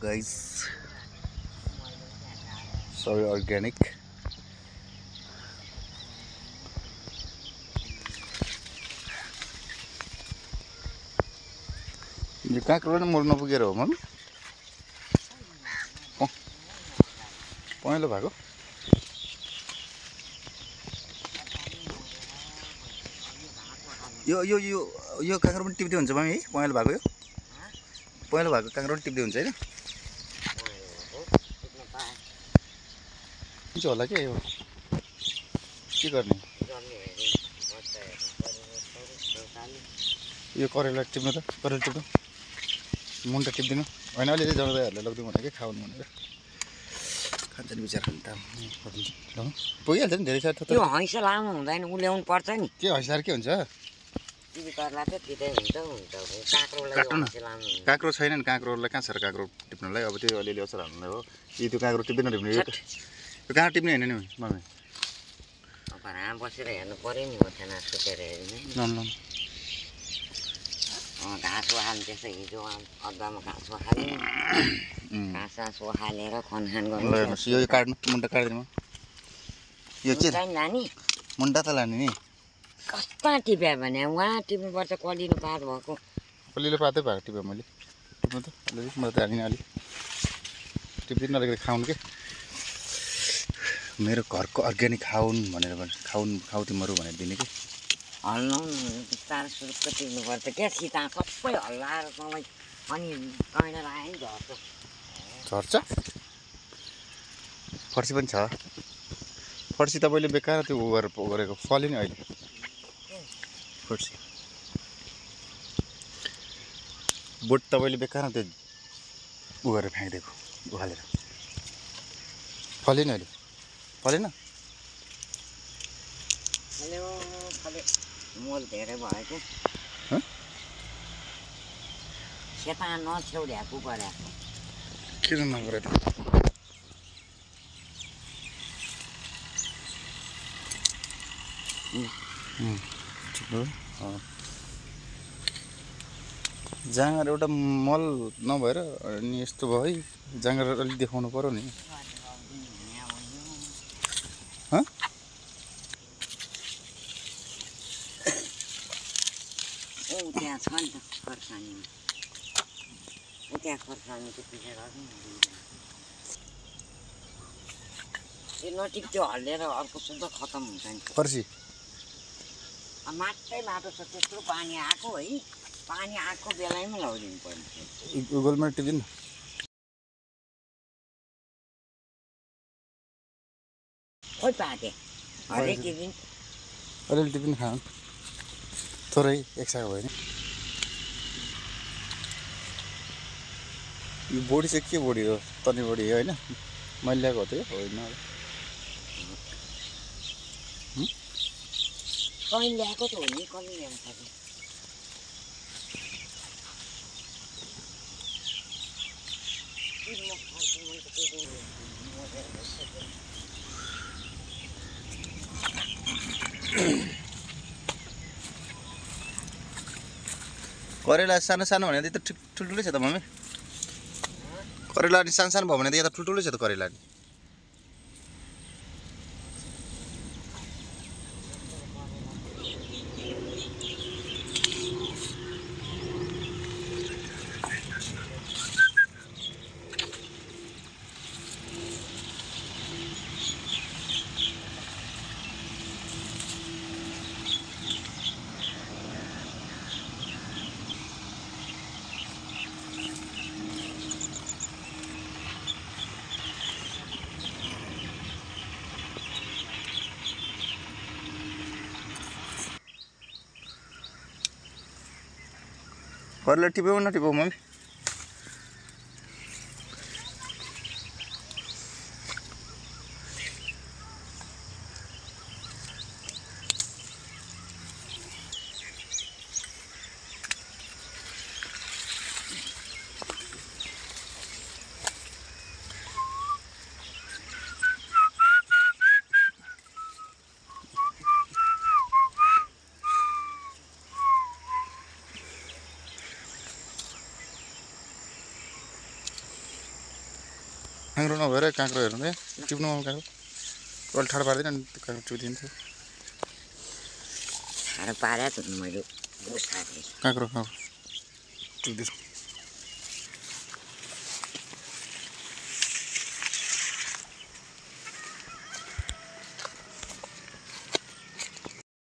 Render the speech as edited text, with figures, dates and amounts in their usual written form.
Guys, sorry, organic. यो काँक्रो पनि मर्न पुगेर हो मन पहेँलो भएको यो यो यो यो काँक्रो पनि टिप्दै हुन्छ मामी है पहेँलो भएको यो पहेँलो भएको काँक्रो पनि टिप्दै हुन्छ हैन के होला के यो के गर्ने यो करेला टिप्नु त करेला टिप्नु मुन्टा टिप्दिनु हैन अलिअलि जनावरहरूलाई लगिदिउँ भनेको खाउनु भनेर खान्छ नि बिचारा त पुगिहाल्छ नि धेरै छ त्यो हैसा लामो हुँदैन उ ल्याउनु पर्छ नि के हैसार के हुन्छ टिभी करला त त्यतै हुन्छ काँक्रोलाई हैसा लामो हुन्छ काँक्रो छैन नि काँक्रोलाई कहाँ छ र काँक्रो टिप्नलाई अब त्यो अलिअलि असर हाल्नुलाई हो यी त्यो काँक्रो टिप्दैन टिप्ने यो कहाँ टिप्ने हैन नि मलाई अब यहाँ बसेर हेर्नु पर्यो नि ओछ्याना सुतेर हेर्नु ल ल घाँस हाल्नु त्यसो हिजो अदुवामा घाँस हाल्यो घाँस हालेर खनखान गर्नु यो काट्नु मुन्टा काट्दिनु यो के लाने मुन्टा त लाने नि कता टिप्यो भने उहाँ टिप्नुपर्छ कलिलो पात भएको कलिलो पातै भएको टिप्यो मैले टिप्नु त अलिअलि मलाई त हालिनँ अलिक टिप्दिनँ अलिकति खाउनु के मेरो घरको अर्ग्यानिक खाउन् भनेर खाउ तिमीहरू भनेर दिने कि हल्लाउनु बिस्तारै सुरुक्क टिप्नुपर्छ क्या सिता सबै हल्लाएर तँलाई अनि कैना लगायो नि झर्छ झर्छ फर्सी पनि छ फर्सी तपाईँले बेकार त्यो गरेको फल्यो नि अहिले फर्सी बोट तपाईँले बेकार त्यो गरेर फ्याँकिदिएको उखालेर फल्यो नि अहिले फलेन मोल धेरै भयो कि सेता नछेउड्या कुकर्या किन नगरे त ठिक हो जाँगर एउटा मल नभएर अनि यस्तो भयो है जाँगर अलिक देखाउनु पर्यो नि हँ त्यहाँ छ नि त खोर्सानीमा त्यहाँ खोर्सानीको पिछे गर्नु त्यो नटिक त्यो हल्लिएर अर्को शुद्ध खतम हुन्छ नि फर्सी मात्रै बाटो छ त्यत्रो पानी आएको है पानी आएको बेलामा लगाउदिनु पर्ने गुगलमा टिपिदिनु खोइ पाके हरेक दिन अलिअलि टिपिन खानु थोरै एक साग भयो नि यो बोडी चाहिँ के बोडी हो तनी बोडी हो होइन मैले ल्याएको हो त्यो होइन कहिले ल्याएको त हो नि कसले ल्याउनु सक्यो करेला सानो सानो भने त ठुल्ठुलै छ त मम्मी करेला नि सानो सानो भयो भने त यहाँ त ठुल्ठुलै छ त करेला नि करेला टिप्यौ नटिप्यौ मम्मी काँक्रो नभएर काँक्रो हेर्नु है टिप्नु काँक्रो अलि ठाडो पार्दैन अनि काँक्रो टिपिदिन्थ्यो ठाडो पारेको छु मैले काँक्रो टिपिदिनु